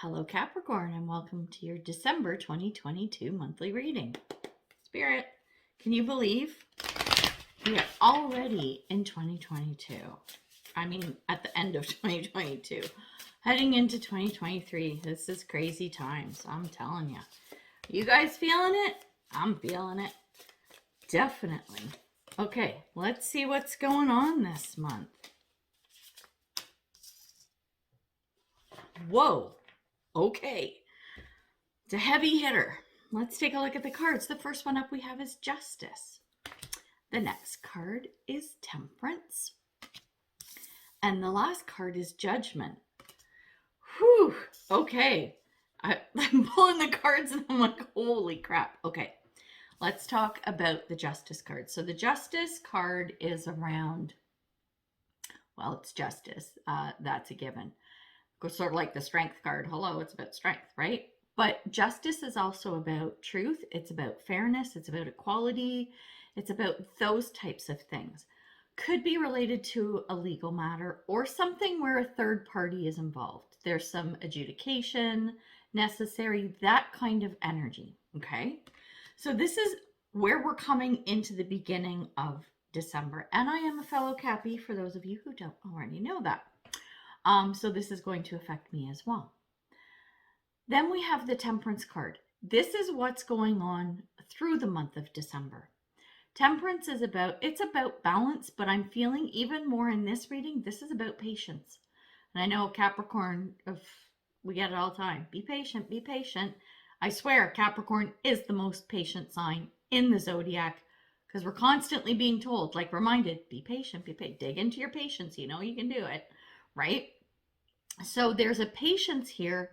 Hello, Capricorn, and welcome to your December 2022 monthly reading. Spirit, can you believe we are already in 2022? I mean, at the end of 2022, heading into 2023. This is crazy times, I'm telling you. You guys feeling it? I'm feeling it. Definitely. Okay, let's see what's going on this month. Whoa. Okay. It's a heavy hitter. Let's take a look at the cards. The first one up we have is Justice. The next card is Temperance. And the last card is Judgment. Whew. Okay. I'm pulling the cards and I'm like, holy crap. Okay. Let's talk about the Justice card. So the Justice card is around, well, it's justice. That's a given. Sort of like the Strength card. Hello, it's about strength, right? But justice is also about truth. It's about fairness. It's about equality. It's about those types of things. Could be related to a legal matter or something where a third party is involved. There's some adjudication necessary, that kind of energy, okay? So this is where we're coming into the beginning of December. And I am a fellow Cappy, for those of you who don't already know that. So this is going to affect me as well. Then we have the Temperance card. This is what's going on through the month of December. Temperance is about balance, but I'm feeling even more in this reading, this is about patience. And I know Capricorn, we get it all the time. Be patient, be patient. I swear Capricorn is the most patient sign in the zodiac because we're constantly being told, like reminded, be patient, dig into your patience. You know you can do it, right? So there's a patience here,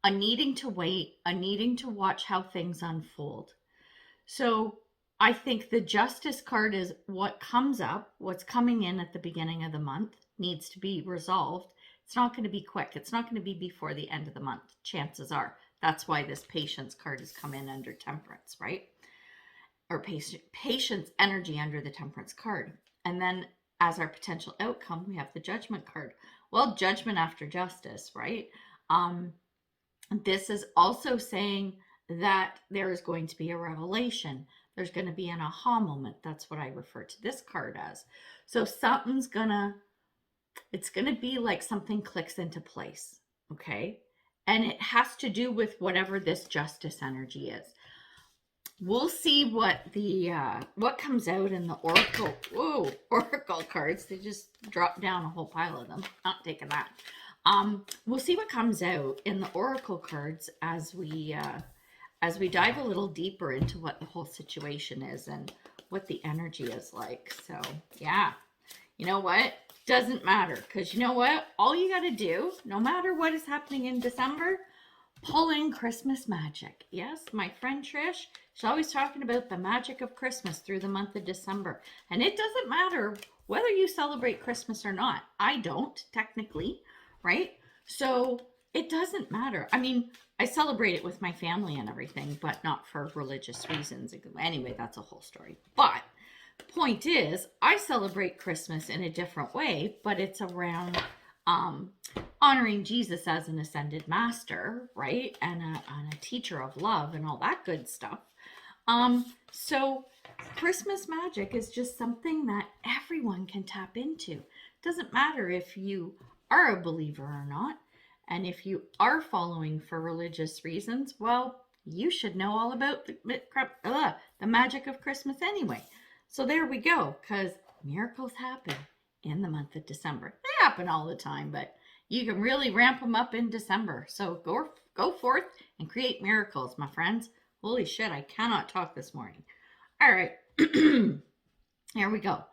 a needing to wait, a needing to watch how things unfold. So I think the Justice card is what comes up, what's coming in at the beginning of the month needs to be resolved. It's not going to be quick. It's not going to be before the end of the month. Chances are. That's why this Patience card has come in under Temperance, right? Or patience energy under the Temperance card. And then as our potential outcome, we have the Judgment card. Well, judgment after justice, right? This is also saying that there is going to be a revelation. There's going to be an aha moment. That's what I refer to this card as. So it's going to be like something clicks into place, okay? And it has to do with whatever this justice energy is. We'll see what comes out in the oracle cards. They just dropped down a whole pile of them. Not taking that. We'll see what comes out in the oracle cards as we dive a little deeper into what the whole situation is and what the energy is like. So yeah, you know what? Doesn't matter, because you know what? All you got to do, no matter what is happening in December, pull in Christmas magic. Yes, my friend Trish, she's always talking about the magic of Christmas through the month of December. And it doesn't matter whether you celebrate Christmas or not. I don't, technically, right? So it doesn't matter. I mean, I celebrate it with my family and everything, but not for religious reasons. Anyway, that's a whole story. But the point is, I celebrate Christmas in a different way, but it's around honoring Jesus as an ascended master, right? And a teacher of love and all that good stuff. So Christmas magic is just something that everyone can tap into. It doesn't matter if you are a believer or not. And if you are following for religious reasons, well, you should know all about the magic of Christmas anyway. So there we go, because miracles happen in the month of December. They happen all the time, but you can really ramp them up in December. So go forth and create miracles, my friends. Holy shit, I cannot talk this morning. All right, here we go.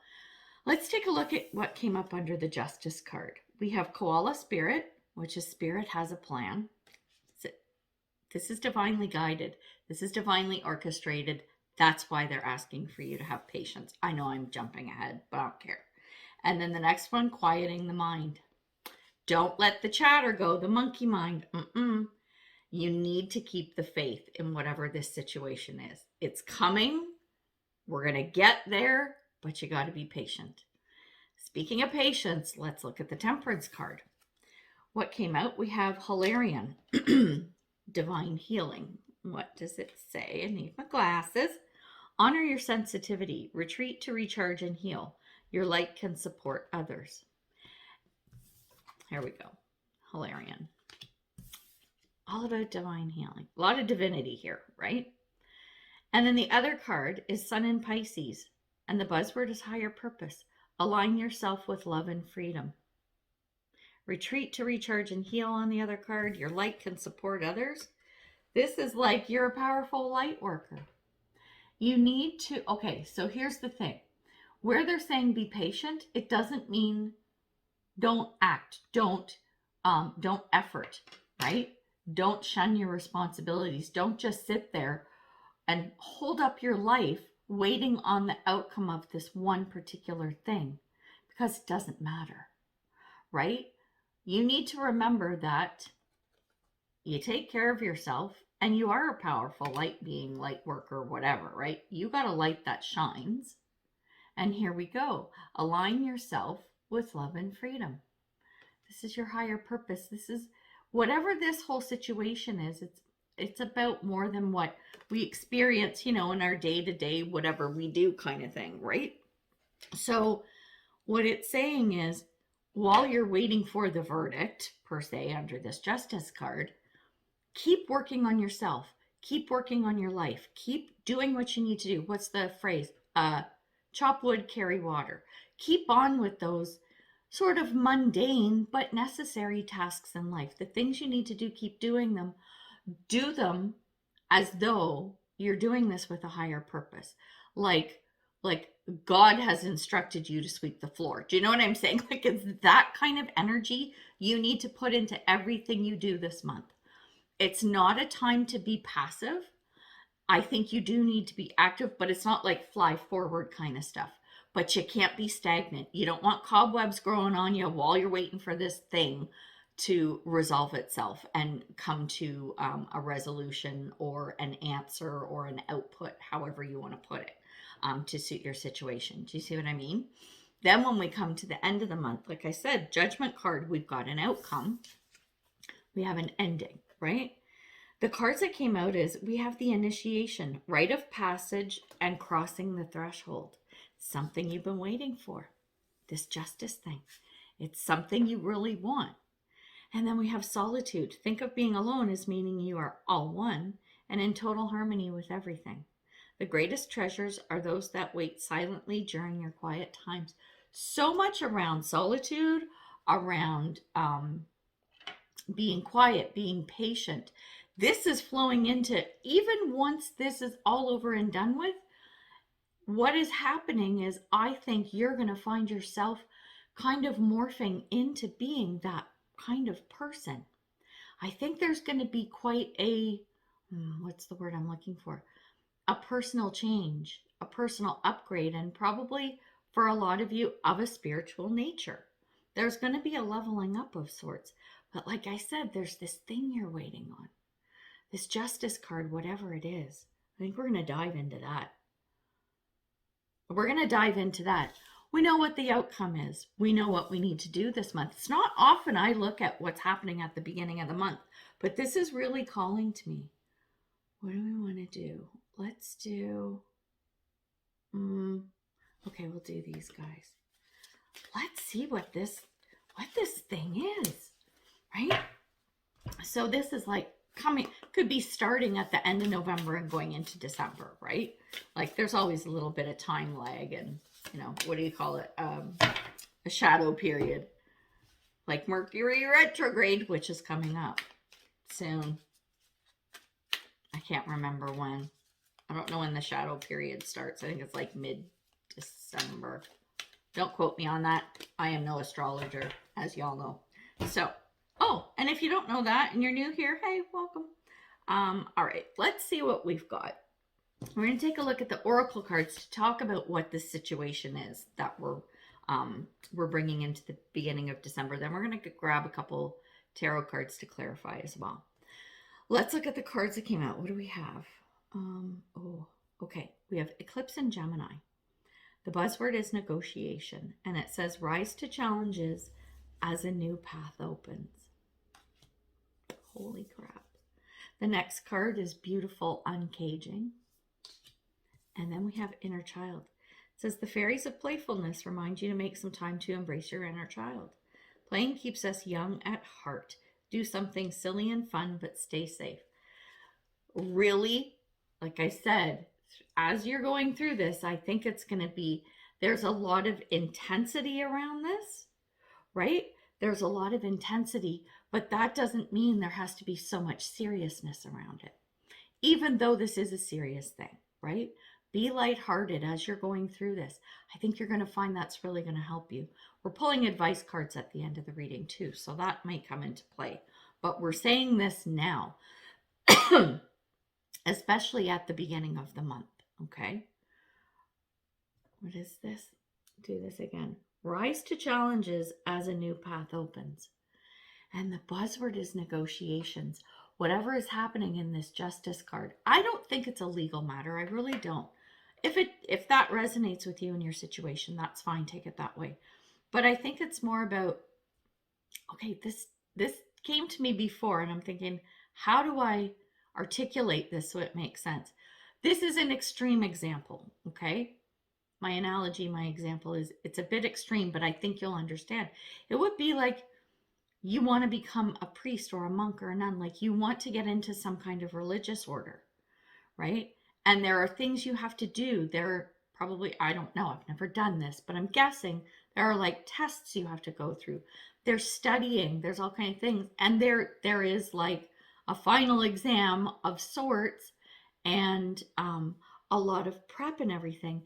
Let's take a look at what came up under the Justice card. We have Koala Spirit, which is Spirit has a plan. This is divinely guided. This is divinely orchestrated. That's why they're asking for you to have patience. I know I'm jumping ahead, but I don't care. And then the next one, quieting the mind. Don't let the chatter go, the monkey mind. You need to keep the faith in whatever this situation is. It's coming. We're going to get there, but you got to be patient. Speaking of patience, let's look at the Temperance card. What came out? We have Hilarion, divine healing. What does it say? I need my glasses. Honor your sensitivity. Retreat to recharge and heal. Your light can support others. Here we go. Hilarion. All about divine healing. A lot of divinity here, right? And then the other card is Sun in Pisces. And the buzzword is higher purpose. Align yourself with love and freedom. Retreat to recharge and heal on the other card. Your light can support others. This is like you're a powerful light worker. You need to, okay, so here's the thing. Where they're saying be patient, it doesn't mean don't act, don't effort, right? Don't shun your responsibilities. Don't just sit there and hold up your life waiting on the outcome of this one particular thing, because it doesn't matter, right? You need to remember that you take care of yourself and you are a powerful light being, light worker, whatever, right? You got a light that shines. And here we go. Align yourself with love and freedom. This is your higher purpose. This is whatever this whole situation is. It's about more than what we experience, you know, in our day-to-day, whatever we do kind of thing, right? So what it's saying is, while you're waiting for the verdict, per se, under this justice card, keep working on yourself. Keep working on your life. Keep doing what you need to do. What's the phrase? Chop wood, carry water. Keep on with those sort of mundane but necessary tasks in life. The things you need to do, keep doing them. Do them as though you're doing this with a higher purpose. Like God has instructed you to sweep the floor. Do you know what I'm saying? Like, it's that kind of energy you need to put into everything you do this month. It's not a time to be passive. I think you do need to be active, but it's not like fly forward kind of stuff. But you can't be stagnant. You don't want cobwebs growing on you while you're waiting for this thing to resolve itself and come to a resolution or an answer or an output, however you want to put it, to suit your situation. Do you see what I mean? Then when we come to the end of the month, like I said, Judgment card, we've got an outcome. We have an ending, right? The cards that came out is we have the initiation, rite of passage, and crossing the threshold. Something you've been waiting for. This justice thing. It's something you really want. And then we have solitude. Think of being alone as meaning you are all one and in total harmony with everything. The greatest treasures are those that wait silently during your quiet times. So much around solitude, around being quiet, being patient. This is flowing into, even once this is all over and done with, what is happening is I think you're going to find yourself kind of morphing into being that kind of person. I think there's going to be quite a, what's the word I'm looking for? A personal change, a personal upgrade, and probably for a lot of you of a spiritual nature. There's going to be a leveling up of sorts. But like I said, there's this thing you're waiting on. This justice card, whatever it is. I think we're going to dive into that. We're going to dive into that. We know what the outcome is. We know what we need to do this month. It's not often I look at what's happening at the beginning of the month, but this is really calling to me. What do we want to do? Let's do, okay, we'll do these guys. Let's see what this thing is, right? So this is like coming, could be starting at the end of November and going into December, right? Like there's always a little bit of time lag and, you know, what do you call it? A shadow period. Like Mercury retrograde, which is coming up soon. I can't remember when. I don't know when the shadow period starts. I think it's like mid-December. Don't quote me on that. I am no astrologer, as y'all know. So, oh, and if you don't know that and you're new here, hey, welcome. All right, let's see what we've got. We're going to take a look at the oracle cards to talk about what the situation is that we're bringing into the beginning of December. Then we're going to grab a couple tarot cards to clarify as well. Let's look at the cards that came out. What do we have? Okay. We have Eclipse and Gemini. The buzzword is negotiation, and it says rise to challenges as a new path opens. Holy crap. The next card is Beautiful Uncaging. And then we have Inner Child. It says, the fairies of playfulness remind you to make some time to embrace your inner child. Playing keeps us young at heart. Do something silly and fun, but stay safe. Really, like I said, as you're going through this, I think it's going to be, there's a lot of intensity around this, right? There's a lot of intensity, but that doesn't mean there has to be so much seriousness around it, even though this is a serious thing, right? Be lighthearted as you're going through this. I think you're going to find that's really going to help you. We're pulling advice cards at the end of the reading too, so that may come into play. But we're saying this now, especially at the beginning of the month, okay? What is this? Do this again. Rise to challenges as a new path opens. And the buzzword is negotiations. Whatever is happening in this Justice card, I don't think it's a legal matter. I really don't. If that resonates with you in your situation, that's fine. Take it that way. But I think it's more about, okay, this came to me before, and I'm thinking, how do I articulate this so it makes sense? This is an extreme example, okay? My analogy, my example is, it's a bit extreme, but I think you'll understand. It would be like you want to become a priest or a monk or a nun, like you want to get into some kind of religious order, right? And there are things you have to do. There are probably, I don't know, I've never done this, but I'm guessing there are like tests you have to go through. There's studying, there's all kinds of things. And there is like a final exam of sorts, and a lot of prep and everything.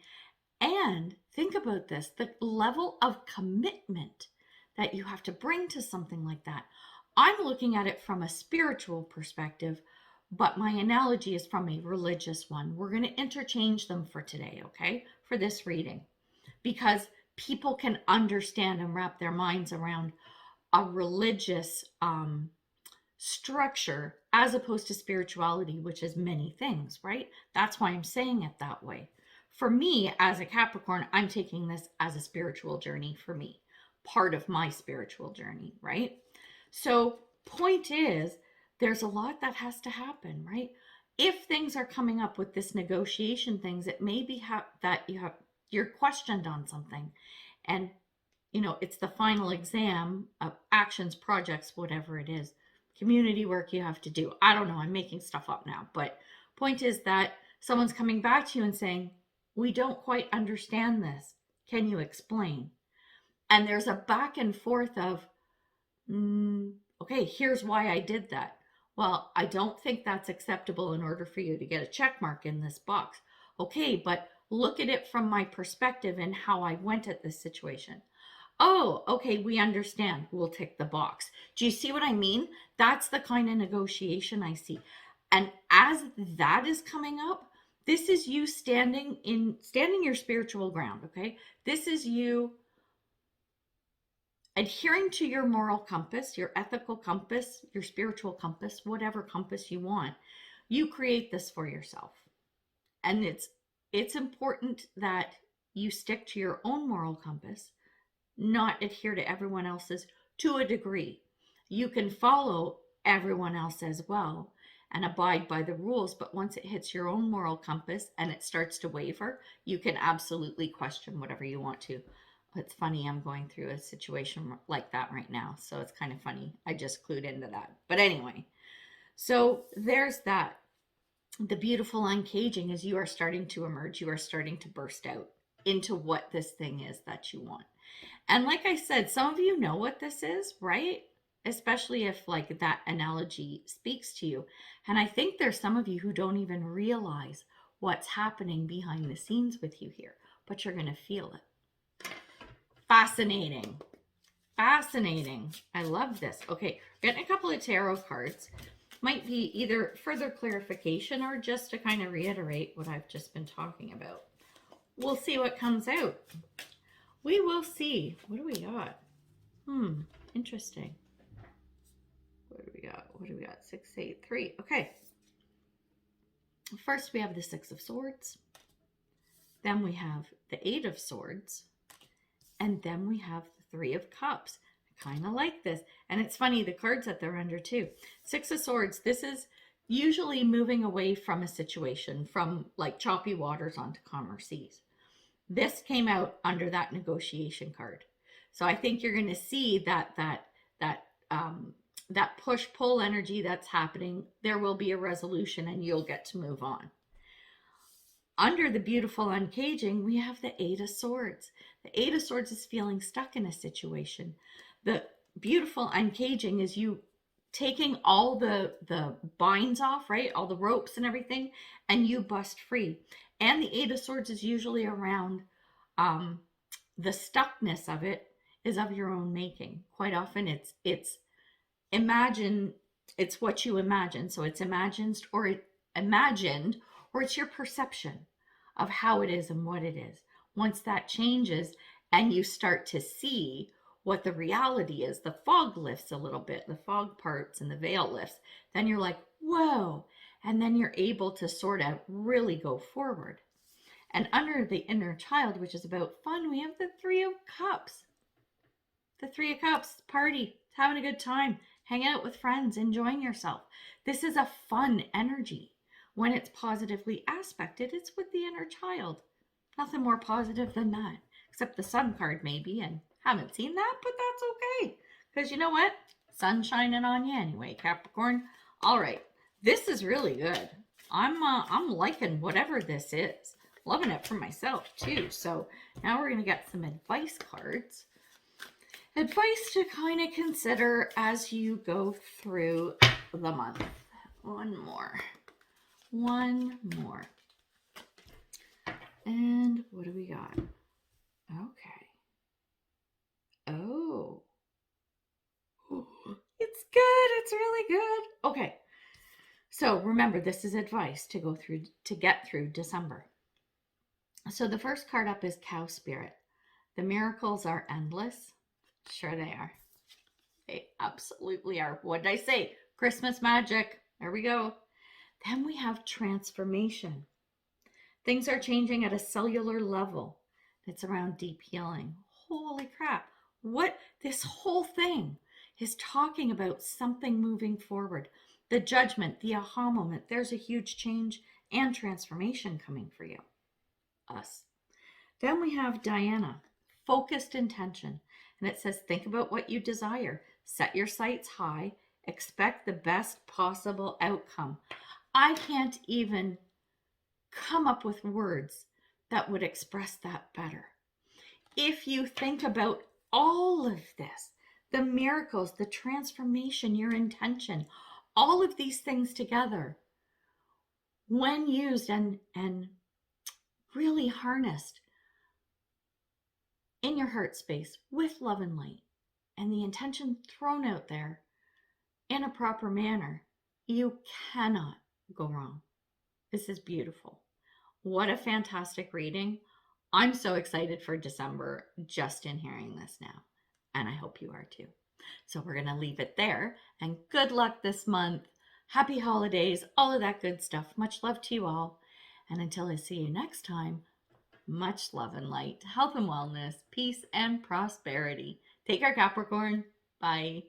And think about this, the level of commitment that you have to bring to something like that. I'm looking at it from a spiritual perspective, but my analogy is from a religious one. We're going to interchange them for today, okay? For this reading, because people can understand and wrap their minds around a religious structure as opposed to spirituality, which is many things, right? That's why I'm saying it that way. For me, as a Capricorn, I'm taking this as a spiritual journey for me, part of my spiritual journey, right? So point is, there's a lot that has to happen, right? If things are coming up with this negotiation things, it may be that you're questioned on something, and it's the final exam of actions, projects, whatever it is, community work you have to do. I don't know, I'm making stuff up now, but point is that someone's coming back to you and saying, we don't quite understand this. Can you explain? And there's a back and forth of, okay, here's why I did that. Well, I don't think that's acceptable in order for you to get a check mark in this box. Okay, but look at it from my perspective and how I went at this situation. Oh, okay, we understand. We'll tick the box. Do you see what I mean? That's the kind of negotiation I see. And as that is coming up, this is you standing your spiritual ground, okay? This is you adhering to your moral compass, your ethical compass, your spiritual compass, whatever compass you want. You create this for yourself. And it's important that you stick to your own moral compass, not adhere to everyone else's to a degree. You can follow everyone else as well and abide by the rules, but once it hits your own moral compass and it starts to waver, you can absolutely question whatever you want to. It's funny, I'm going through a situation like that right now, so it's kind of funny. I just clued into that. But anyway, so there's that. The beautiful uncaging is you are starting to emerge. You are starting to burst out into what this thing is that you want. And like I said, some of you know what this is, right? Especially if like that analogy speaks to you. And I think there's some of you who don't even realize what's happening behind the scenes with you here, but you're going to feel it. Fascinating. Fascinating. I love this. Okay, getting a couple of tarot cards. Might be either further clarification or just to kind of reiterate what I've just been talking about. We'll see what comes out. We will see. What do we got? Interesting. What do we got? What do we got? 6, 8, 3. Okay. First we have the 6 of Swords. Then we have the 8 of Swords. And then we have the 3 of Cups. kind of like this. And it's funny, the cards that they're under too. Six of Swords, this is usually moving away from a situation, from like choppy waters onto calmer seas. This came out under that negotiation card. So I think you're going to see that push pull energy that's happening. There will be a resolution and you'll get to move on. Under the beautiful uncaging, we have the Eight of Swords. The Eight of Swords is feeling stuck in a situation. The beautiful uncaging is you taking all the binds off, right? All the ropes and everything, and you bust free. And the Eight of Swords is usually around the stuckness of it is of your own making. Quite often it's imagine, it's what you imagine. So it's imagined or it's your perception of how it is and what it is. Once that changes and you start to see what the reality is, the fog lifts a little bit, the fog parts and the veil lifts, then you're like, whoa. And then you're able to sort of really go forward. And under the inner child, which is about fun, we have the Three of Cups. The Three of Cups, party, having a good time, hanging out with friends, enjoying yourself. This is a fun energy. When it's positively aspected, it's with the inner child. Nothing more positive than that, except the Sun card maybe, and haven't seen that, but that's okay. Because you know what? Sun's shining on you anyway, Capricorn. All right, this is really good. I'm liking whatever this is. Loving it for myself too. So now we're going to get some advice cards. Advice to kind of consider as you go through the month. One more. And what do we got? Okay. Oh. It's good. It's really good. Okay. So remember, this is advice to get through December. So the first card up is Cow Spirit. The miracles are endless. Sure they are. They absolutely are. What did I say? Christmas magic. There we go. Then we have transformation. Things are changing at a cellular level. It's around deep healing. Holy crap. What this whole thing is talking about something moving forward. The judgment, the aha moment. There's a huge change and transformation coming for you. Us. Then we have Diana, focused intention. And it says, think about what you desire. Set your sights high. Expect the best possible outcome. I can't even come up with words that would express that better. If you think about all of this, the miracles, the transformation, your intention, all of these things together, when used and really harnessed in your heart space with love and light, and the intention thrown out there in a proper manner, you cannot go wrong. This is beautiful. What a fantastic reading. I'm so excited for December just in hearing this now. And I hope you are too. So we're going to leave it there. And good luck this month. Happy holidays, all of that good stuff. Much love to you all. And until I see you next time, much love and light, health and wellness, peace and prosperity. Take care, Capricorn. Bye.